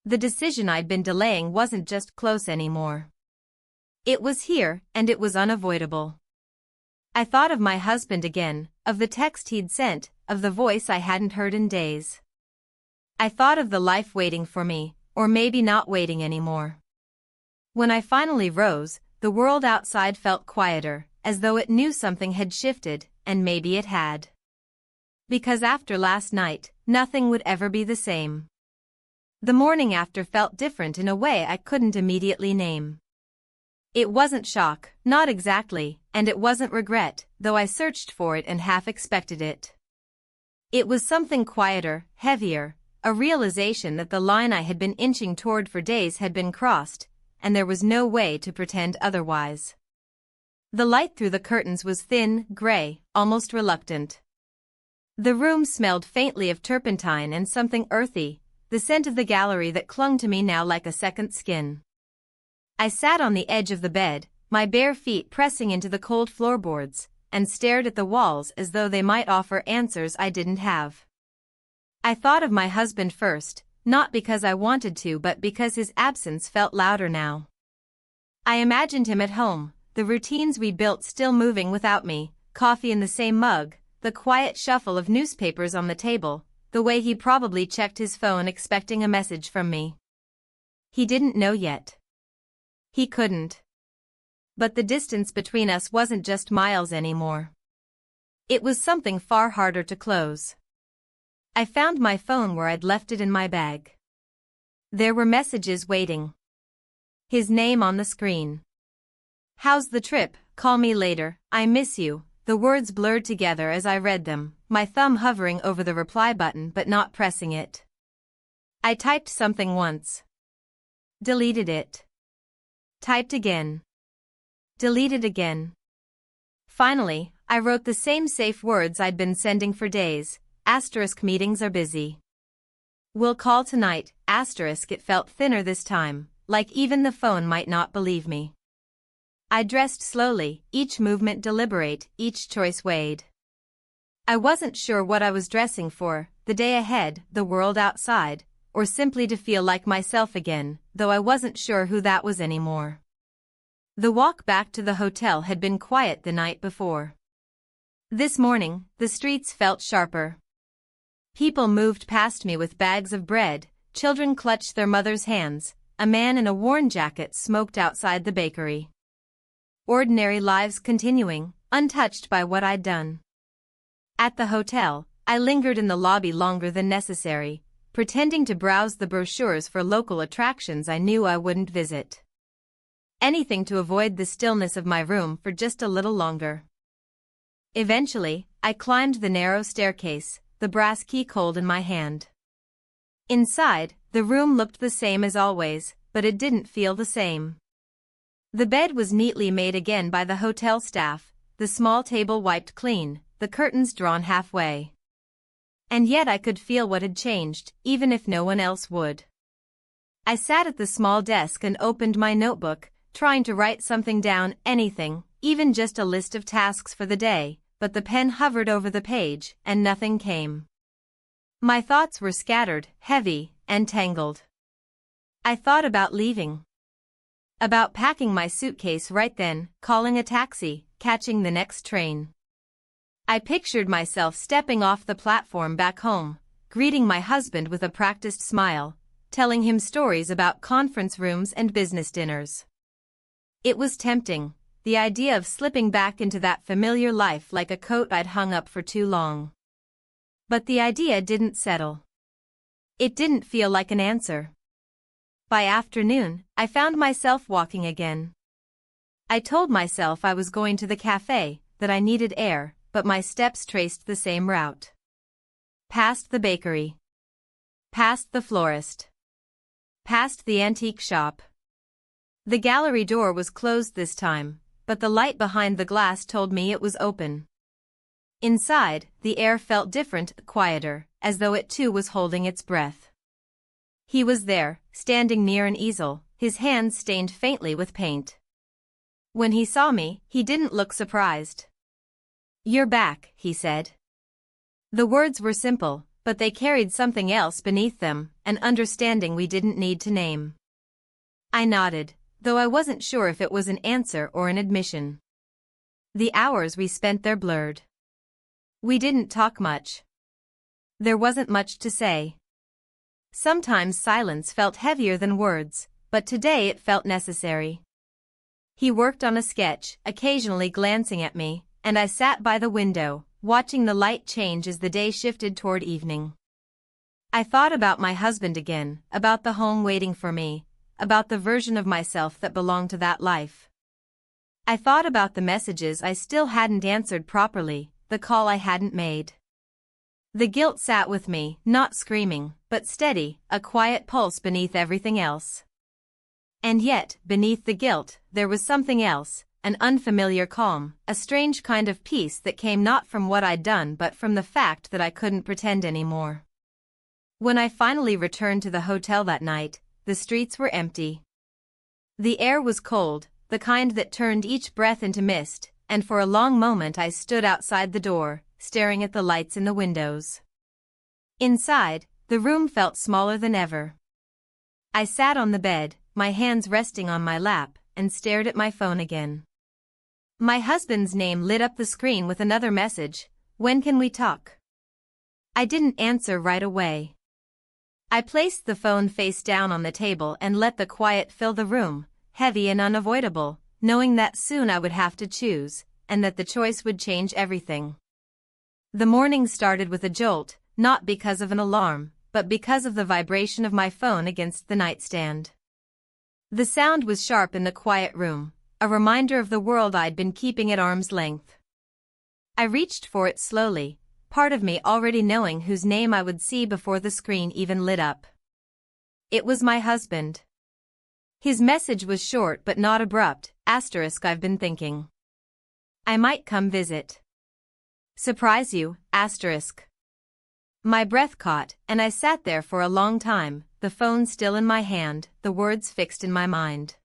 The decision I'd been delaying wasn't just close anymore. It was here, and it was unavoidable. I thought of my husband again, of the text he'd sent, of the voice I hadn't heard in days. I thought of the life waiting for me, or maybe not waiting anymore. When I finally rose, the world outside felt quieter, as though it knew something had shifted, and maybe it had. Because after last night, nothing would ever be the same. The morning after felt different in a way I couldn't immediately name. It wasn't shock, not exactly, and it wasn't regret, though I searched for it and half expected it. It was something quieter, heavier, a realization that the line I had been inching toward for days had been crossed, and there was no way to pretend otherwise. The light through the curtains was thin, gray, almost reluctant. The room smelled faintly of turpentine and something earthy, the scent of the gallery that clung to me now like a second skin. I sat on the edge of the bed, my bare feet pressing into the cold floorboards, and stared at the walls as though they might offer answers I didn't have. I thought of my husband first, not because I wanted to but because his absence felt louder now. I imagined him at home, the routines we built still moving without me, coffee in the same mug, the quiet shuffle of newspapers on the table, the way he probably checked his phone expecting a message from me. He didn't know yet. He couldn't. But the distance between us wasn't just miles anymore. It was something far harder to close. I found my phone where I'd left it in my bag. There were messages waiting. His name on the screen. "How's the trip? Call me later, I miss you." The words blurred together as I read them, my thumb hovering over the reply button but not pressing it. I typed something once. Deleted it. Typed again. Deleted again. Finally, I wrote the same safe words I'd been sending for days, *, meetings are busy. We'll call tonight, *. It felt thinner this time, like even the phone might not believe me. I dressed slowly, each movement deliberate, each choice weighed. I wasn't sure what I was dressing for, the day ahead, the world outside, or simply to feel like myself again, though I wasn't sure who that was anymore. The walk back to the hotel had been quiet the night before. This morning, the streets felt sharper. People moved past me with bags of bread, children clutched their mothers' hands, a man in a worn jacket smoked outside the bakery. Ordinary lives continuing, untouched by what I'd done. At the hotel, I lingered in the lobby longer than necessary, pretending to browse the brochures for local attractions I knew I wouldn't visit. Anything to avoid the stillness of my room for just a little longer. Eventually, I climbed the narrow staircase, the brass key cold in my hand. Inside, the room looked the same as always, but it didn't feel the same. The bed was neatly made again by the hotel staff, the small table wiped clean, the curtains drawn halfway. And yet I could feel what had changed, even if no one else would. I sat at the small desk and opened my notebook, trying to write something down, anything, even just a list of tasks for the day, but the pen hovered over the page, and nothing came. My thoughts were scattered, heavy, and tangled. I thought about leaving. About packing my suitcase right then, calling a taxi, catching the next train. I pictured myself stepping off the platform back home, greeting my husband with a practiced smile, telling him stories about conference rooms and business dinners. It was tempting, the idea of slipping back into that familiar life like a coat I'd hung up for too long. But the idea didn't settle. It didn't feel like an answer. By afternoon, I found myself walking again. I told myself I was going to the cafe, that I needed air, but my steps traced the same route. Past the bakery. Past the florist. Past the antique shop. The gallery door was closed this time, but the light behind the glass told me it was open. Inside, the air felt different, quieter, as though it too was holding its breath. He was there, standing near an easel, his hands stained faintly with paint. When he saw me, he didn't look surprised. "You're back," he said. The words were simple, but they carried something else beneath them, an understanding we didn't need to name. I nodded, though I wasn't sure if it was an answer or an admission. The hours we spent there blurred. We didn't talk much. There wasn't much to say. Sometimes silence felt heavier than words, but today it felt necessary. He worked on a sketch, occasionally glancing at me, and I sat by the window, watching the light change as the day shifted toward evening. I thought about my husband again, about the home waiting for me, about the version of myself that belonged to that life. I thought about the messages I still hadn't answered properly, the call I hadn't made. The guilt sat with me, not screaming, but steady, a quiet pulse beneath everything else. And yet, beneath the guilt, there was something else, an unfamiliar calm, a strange kind of peace that came not from what I'd done but from the fact that I couldn't pretend anymore. When I finally returned to the hotel that night, the streets were empty. The air was cold, the kind that turned each breath into mist, and for a long moment I stood outside the door, staring at the lights in the windows. Inside, the room felt smaller than ever. I sat on the bed, my hands resting on my lap, and stared at my phone again. My husband's name lit up the screen with another message, "When can we talk?" I didn't answer right away. I placed the phone face down on the table and let the quiet fill the room, heavy and unavoidable, knowing that soon I would have to choose, and that the choice would change everything. The morning started with a jolt, not because of an alarm, but because of the vibration of my phone against the nightstand. The sound was sharp in the quiet room, a reminder of the world I'd been keeping at arm's length. I reached for it slowly, part of me already knowing whose name I would see before the screen even lit up. It was my husband. His message was short but not abrupt, asterisk I've been thinking. I might come visit. Surprise you, asterisk. My breath caught, and I sat there for a long time, the phone still in my hand, the words fixed in my mind.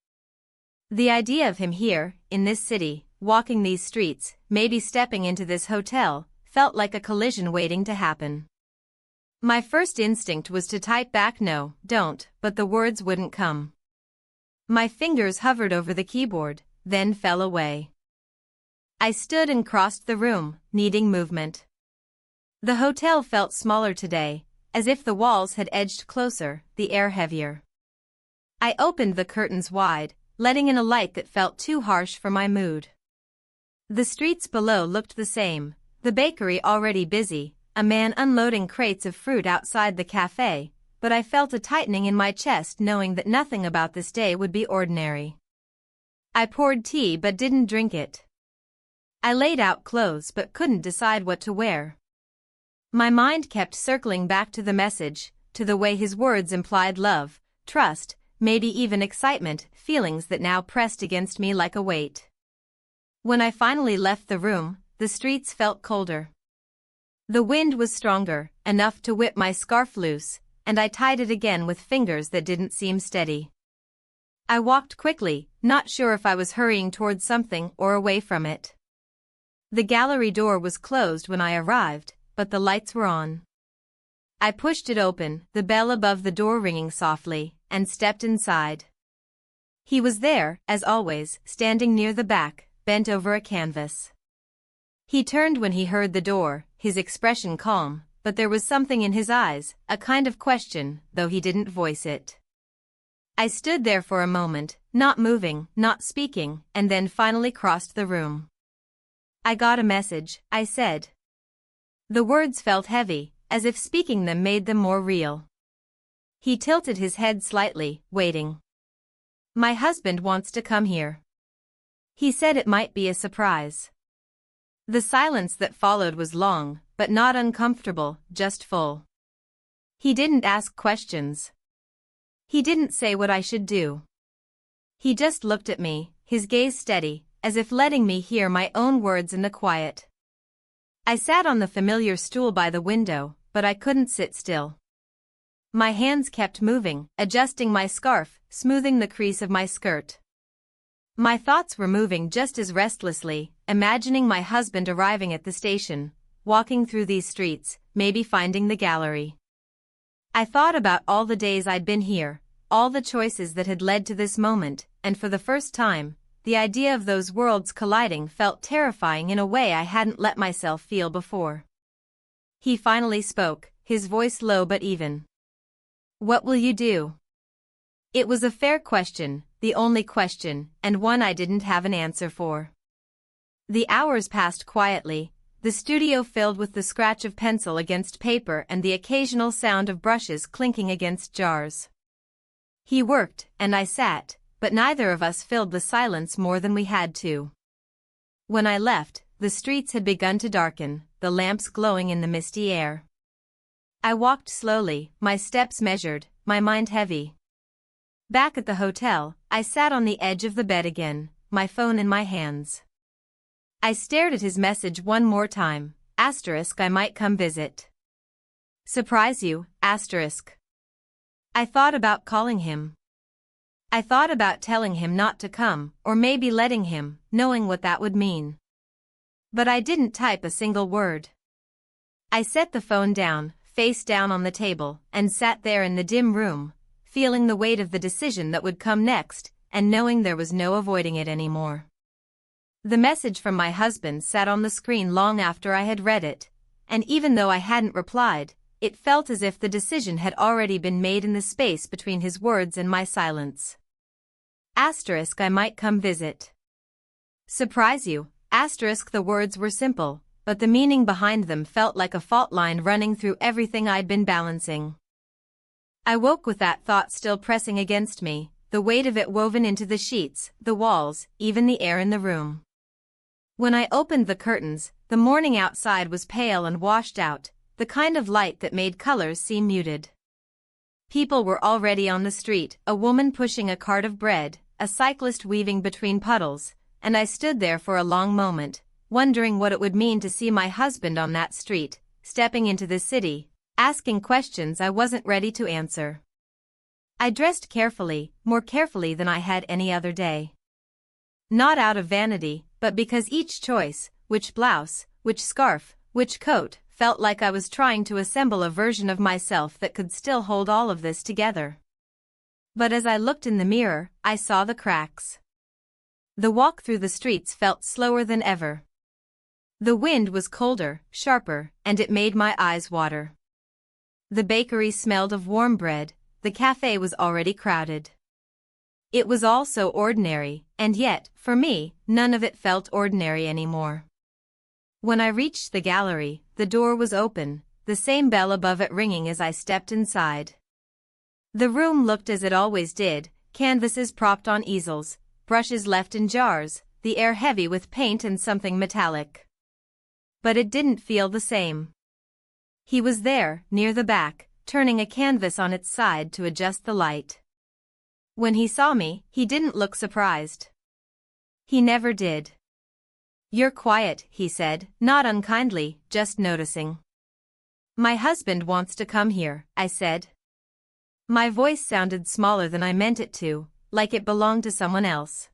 The idea of him here, in this city, walking these streets, maybe stepping into this hotel, felt like a collision waiting to happen. My first instinct was to type back "no, don't," but the words wouldn't come. My fingers hovered over the keyboard, then fell away. I stood and crossed the room, needing movement. The hotel felt smaller today, as if the walls had edged closer, the air heavier. I opened the curtains wide, letting in a light that felt too harsh for my mood. The streets below looked the same, the bakery already busy, a man unloading crates of fruit outside the cafe, but I felt a tightening in my chest knowing that nothing about this day would be ordinary. I poured tea but didn't drink it. I laid out clothes but couldn't decide what to wear. My mind kept circling back to the message, to the way his words implied love, trust, maybe even excitement, feelings that now pressed against me like a weight. When I finally left the room, the streets felt colder. The wind was stronger, enough to whip my scarf loose, and I tied it again with fingers that didn't seem steady. I walked quickly, not sure if I was hurrying towards something or away from it. The gallery door was closed when I arrived, but the lights were on. I pushed it open, the bell above the door ringing softly, and stepped inside. He was there, as always, standing near the back, bent over a canvas. He turned when he heard the door, his expression calm, but there was something in his eyes, a kind of question, though he didn't voice it. I stood there for a moment, not moving, not speaking, and then finally crossed the room. "I got a message," I said. The words felt heavy, as if speaking them made them more real. He tilted his head slightly, waiting. "My husband wants to come here." He said it might be a surprise. The silence that followed was long, but not uncomfortable, just full. He didn't ask questions. He didn't say what I should do. He just looked at me, his gaze steady, as if letting me hear my own words in the quiet. I sat on the familiar stool by the window, but I couldn't sit still. My hands kept moving, adjusting my scarf, smoothing the crease of my skirt. My thoughts were moving just as restlessly, imagining my husband arriving at the station, walking through these streets, maybe finding the gallery. I thought about all the days I'd been here, all the choices that had led to this moment, and for the first time, the idea of those worlds colliding felt terrifying in a way I hadn't let myself feel before. He finally spoke, his voice low but even. "What will you do?" It was a fair question, the only question, and one I didn't have an answer for. The hours passed quietly, the studio filled with the scratch of pencil against paper and the occasional sound of brushes clinking against jars. He worked, and I sat, but neither of us filled the silence more than we had to. When I left, the streets had begun to darken, the lamps glowing in the misty air. I walked slowly, my steps measured, my mind heavy. Back at the hotel, I sat on the edge of the bed again, my phone in my hands. I stared at his message one more time, I might come visit. Surprise you, I thought about calling him. I thought about telling him not to come, or maybe letting him, knowing what that would mean. But I didn't type a single word. I set the phone down, face down on the table, and sat there in the dim room, feeling the weight of the decision that would come next, and knowing there was no avoiding it anymore. The message from my husband sat on the screen long after I had read it, and even though I hadn't replied, it felt as if the decision had already been made in the space between his words and my silence. I might come visit. Surprise you, the words were simple, but the meaning behind them felt like a fault line running through everything I'd been balancing. I woke with that thought still pressing against me, the weight of it woven into the sheets, the walls, even the air in the room. When I opened the curtains, the morning outside was pale and washed out, the kind of light that made colors seem muted. People were already on the street, a woman pushing a cart of bread, a cyclist weaving between puddles, and I stood there for a long moment, wondering what it would mean to see my husband on that street, stepping into the city, asking questions I wasn't ready to answer. I dressed carefully, more carefully than I had any other day. Not out of vanity, but because each choice, which blouse, which scarf, which coat, felt like I was trying to assemble a version of myself that could still hold all of this together. But as I looked in the mirror, I saw the cracks. The walk through the streets felt slower than ever. The wind was colder, sharper, and it made my eyes water. The bakery smelled of warm bread, the cafe was already crowded. It was all so ordinary, and yet, for me, none of it felt ordinary anymore. When I reached the gallery, the door was open, the same bell above it ringing as I stepped inside. The room looked as it always did, canvases propped on easels, brushes left in jars, the air heavy with paint and something metallic. But it didn't feel the same. He was there, near the back, turning a canvas on its side to adjust the light. When he saw me, he didn't look surprised. He never did. "You're quiet," he said, not unkindly, just noticing. "My husband wants to come here," I said. My voice sounded smaller than I meant it to, like it belonged to someone else.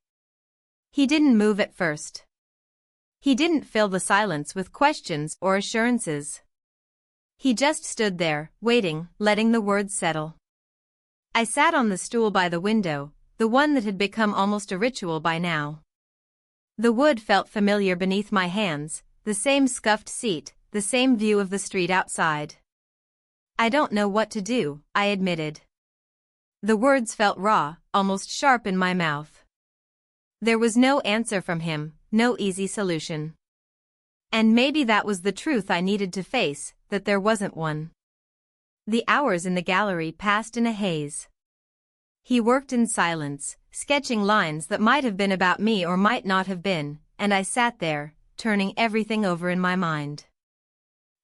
He didn't move at first. He didn't fill the silence with questions or assurances. He just stood there, waiting, letting the words settle. I sat on the stool by the window, the one that had become almost a ritual by now. The wood felt familiar beneath my hands, the same scuffed seat, the same view of the street outside. "I don't know what to do," I admitted. The words felt raw, almost sharp in my mouth. There was no answer from him, no easy solution. And maybe that was the truth I needed to face, that there wasn't one. The hours in the gallery passed in a haze. He worked in silence, sketching lines that might have been about me or might not have been, and I sat there, turning everything over in my mind.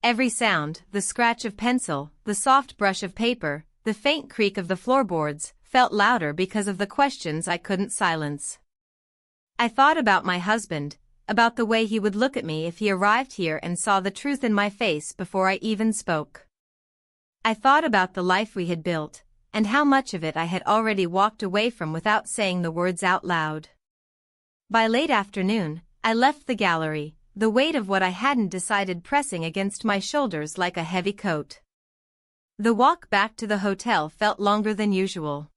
Every sound, the scratch of pencil, the soft brush of paper, the faint creak of the floorboards, felt louder because of the questions I couldn't silence. I thought about my husband, about the way he would look at me if he arrived here and saw the truth in my face before I even spoke. I thought about the life we had built, and how much of it I had already walked away from without saying the words out loud. By late afternoon, I left the gallery, the weight of what I hadn't decided pressing against my shoulders like a heavy coat. The walk back to the hotel felt longer than usual.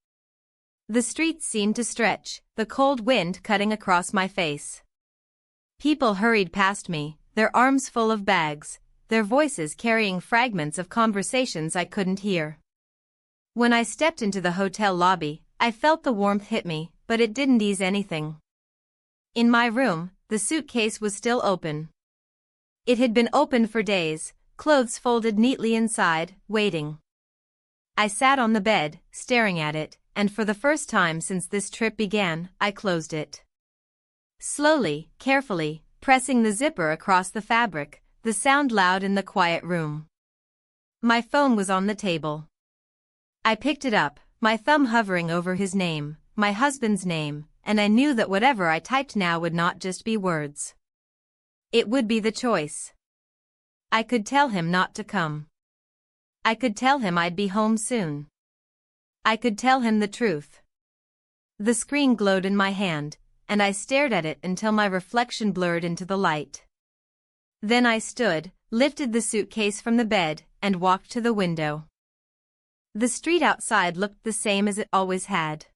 The streets seemed to stretch, the cold wind cutting across my face. People hurried past me, their arms full of bags, their voices carrying fragments of conversations I couldn't hear. When I stepped into the hotel lobby, I felt the warmth hit me, but it didn't ease anything. In my room, the suitcase was still open. It had been open for days, clothes folded neatly inside, waiting. I sat on the bed, staring at it, and for the first time since this trip began, I closed it. Slowly, carefully, pressing the zipper across the fabric, the sound loud in the quiet room. My phone was on the table. I picked it up, my thumb hovering over his name, my husband's name, and I knew that whatever I typed now would not just be words. It would be the choice. I could tell him not to come. I could tell him I'd be home soon. I could tell him the truth. The screen glowed in my hand, and I stared at it until my reflection blurred into the light. Then I stood, lifted the suitcase from the bed, and walked to the window. The street outside looked the same as it always had.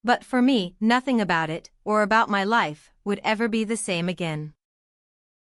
But for me, nothing about it, or about my life, would ever be the same again.